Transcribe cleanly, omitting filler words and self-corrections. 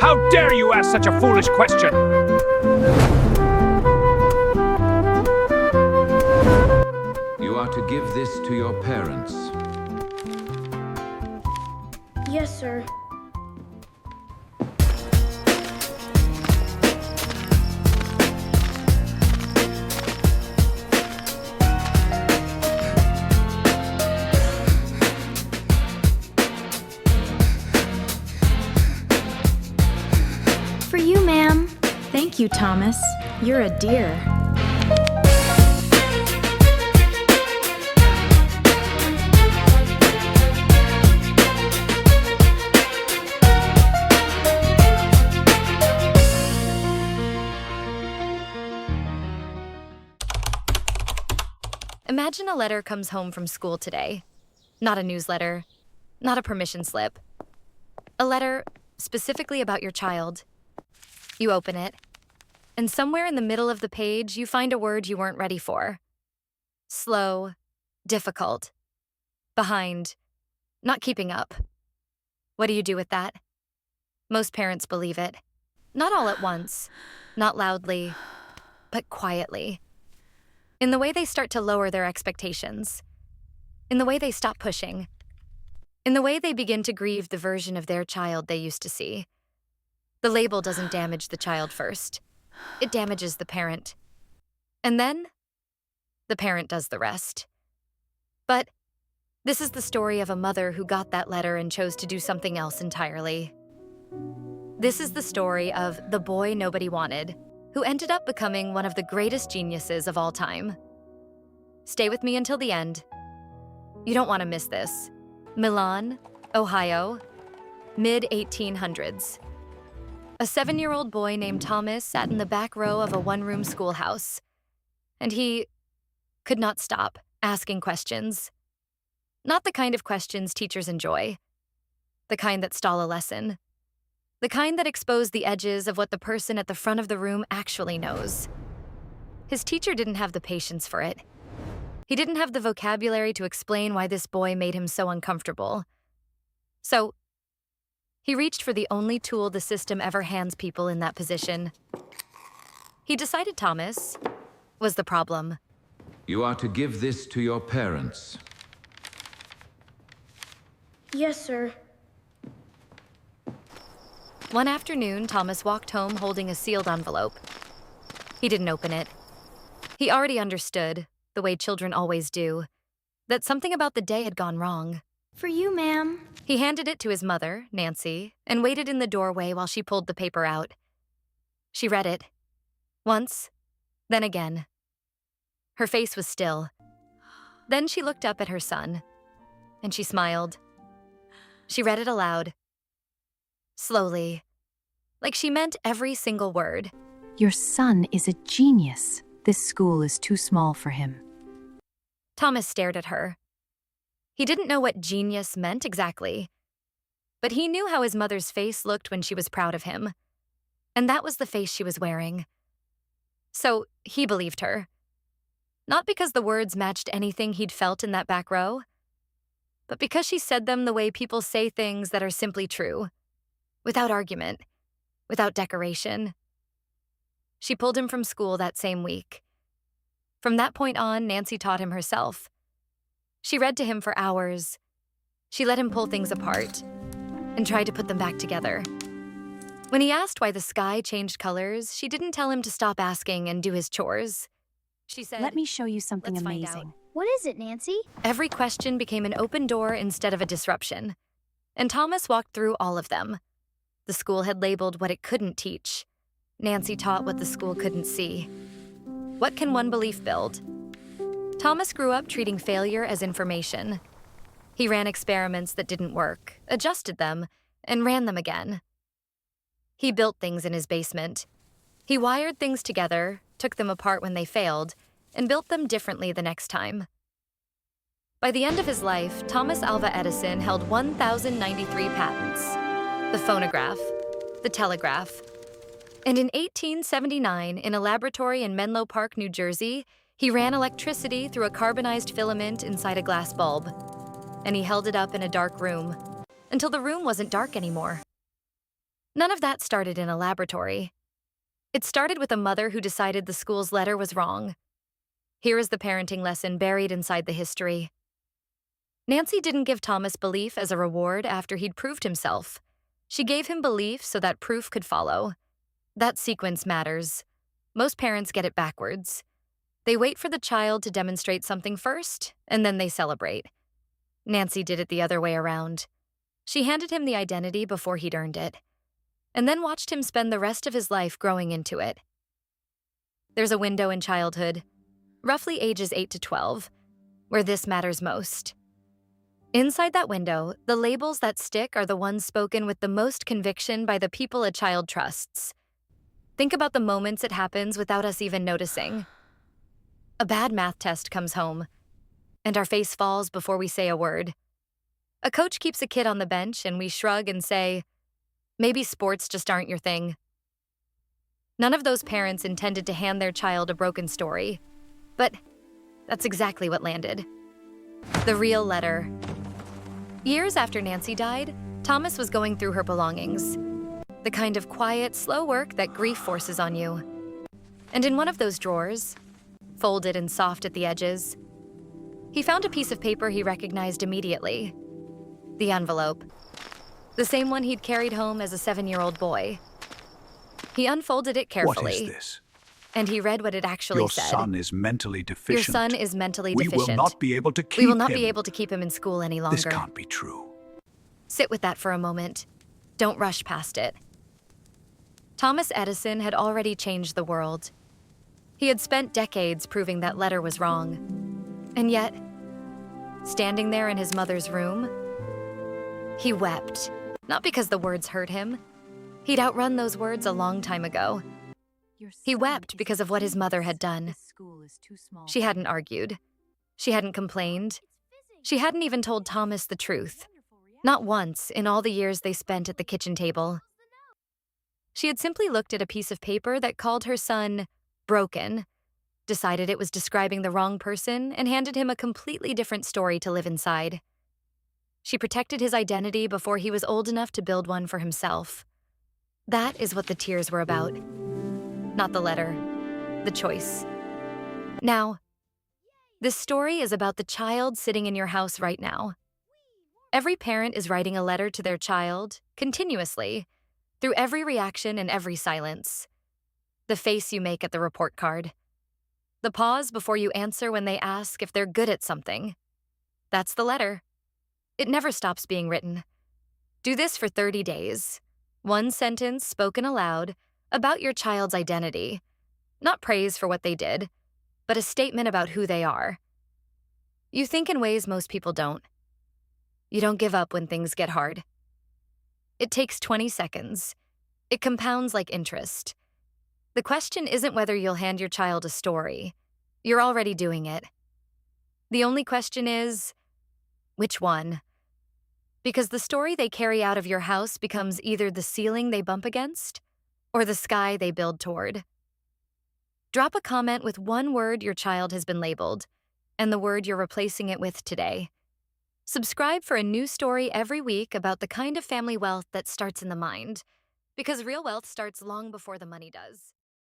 How dare you ask such a foolish question? You are to give this to your parents. Yes, sir. For you, ma'am. Thank you, Thomas. You're a dear. Imagine a letter comes home from school today. Not a newsletter, not a permission slip. A letter specifically about your child. You open it, and somewhere in the middle of the page, you find a word you weren't ready for. Slow, difficult, behind, not keeping up. What do you do with that? Most parents believe it. Not all at once, not loudly, but quietly. In the way they start to lower their expectations. In the way they stop pushing. In the way they begin to grieve the version of their child they used to see. The label doesn't damage the child first. It damages the parent. And then, the parent does the rest. But this is the story of a mother who got that letter and chose to do something else entirely. This is the story of the boy nobody wanted, who ended up becoming one of the greatest geniuses of all time. Stay with me until the end. You don't want to miss this. Milan, Ohio, mid-1800s. A 7-year-old boy named Thomas sat in the back row of a one-room schoolhouse, and he could not stop asking questions. Not the kind of questions teachers enjoy, the kind that stall a lesson, the kind that expose the edges of what the person at the front of the room actually knows. His teacher didn't have the patience for it. He didn't have the vocabulary to explain why this boy made him so uncomfortable. So, he reached for the only tool the system ever hands people in that position. He decided Thomas was the problem. You are to give this to your parents. Yes, sir. One afternoon, Thomas walked home holding a sealed envelope. He didn't open it. He already understood, the way children always do, that something about the day had gone wrong. For you, ma'am. He handed it to his mother, Nancy, and waited in the doorway while she pulled the paper out. She read it. Once, then again. Her face was still. Then she looked up at her son, and she smiled. She read it aloud. Slowly, like she meant every single word. Your son is a genius. This school is too small for him. Thomas stared at her. He didn't know what genius meant exactly, but he knew how his mother's face looked when she was proud of him, and that was the face she was wearing. So he believed her. Not because the words matched anything he'd felt in that back row, but because she said them the way people say things that are simply true, without argument, without decoration. She pulled him from school that same week. From that point on, Nancy taught him herself. She read to him for hours. She let him pull things apart and tried to put them back together. When he asked why the sky changed colors, she didn't tell him to stop asking and do his chores. She said, Let me show you something "Let's find amazing. out." What is it, Nancy? Every question became an open door instead of a disruption, and Thomas walked through all of them. The school had labeled what it couldn't teach. Nancy taught what the school couldn't see. What can one belief build? Thomas grew up treating failure as information. He ran experiments that didn't work, adjusted them, and ran them again. He built things in his basement. He wired things together, took them apart when they failed, and built them differently the next time. By the end of his life, Thomas Alva Edison held 1,093 patents. The phonograph, the telegraph. And in 1879, in a laboratory in Menlo Park, New Jersey, he ran electricity through a carbonized filament inside a glass bulb. And he held it up in a dark room, until the room wasn't dark anymore. None of that started in a laboratory. It started with a mother who decided the school's letter was wrong. Here is the parenting lesson buried inside the history. Nancy didn't give Thomas belief as a reward after he'd proved himself. She gave him belief so that proof could follow. That sequence matters. Most parents get it backwards. They wait for the child to demonstrate something first, and then they celebrate. Nancy did it the other way around. She handed him the identity before he'd earned it, and then watched him spend the rest of his life growing into it. There's a window in childhood, roughly ages 8 to 12, where this matters most. Inside that window, the labels that stick are the ones spoken with the most conviction by the people a child trusts. Think about the moments it happens without us even noticing. A bad math test comes home, and our face falls before we say a word. A coach keeps a kid on the bench, and we shrug and say, maybe sports just aren't your thing. None of those parents intended to hand their child a broken story, but that's exactly what landed. The real letter. Years after Nancy died, Thomas was going through her belongings. The kind of quiet, slow work that grief forces on you. And in one of those drawers, folded and soft at the edges, he found a piece of paper he recognized immediately. The envelope. The same one he'd carried home as a 7-year-old boy. He unfolded it carefully. What is this? And he read what it actually Your said. son is mentally deficient. Your son is mentally We deficient. will not be able to keep We will not him. be able to keep him in school any longer. This can't be true. Sit with that for a moment. Don't rush past it. Thomas Edison had already changed the world. He had spent decades proving that letter was wrong. And yet, standing there in his mother's room, he wept. Not because the words hurt him. He'd outrun those words a long time ago. He wept because of what his mother had done. She hadn't argued. She hadn't complained. She hadn't even told Thomas the truth. Not once in all the years they spent at the kitchen table. She had simply looked at a piece of paper that called her son broken, decided it was describing the wrong person, and handed him a completely different story to live inside. She protected his identity before he was old enough to build one for himself. That is what the tears were about. Not the letter, the choice. Now, this story is about the child sitting in your house right now. Every parent is writing a letter to their child, continuously, through every reaction and every silence. The face you make at the report card. The pause before you answer when they ask if they're good at something. That's the letter. It never stops being written. Do this for 30 days. One sentence spoken aloud about your child's identity. Not praise for what they did, but a statement about who they are. You think in ways most people don't. You don't give up when things get hard. It takes 20 seconds. It compounds like interest. The question isn't whether you'll hand your child a story. You're already doing it. The only question is, which one? Because the story they carry out of your house becomes either the ceiling they bump against or the sky they build toward. Drop a comment with one word your child has been labeled and the word you're replacing it with today. Subscribe for a new story every week about the kind of family wealth that starts in the mind, because real wealth starts long before the money does.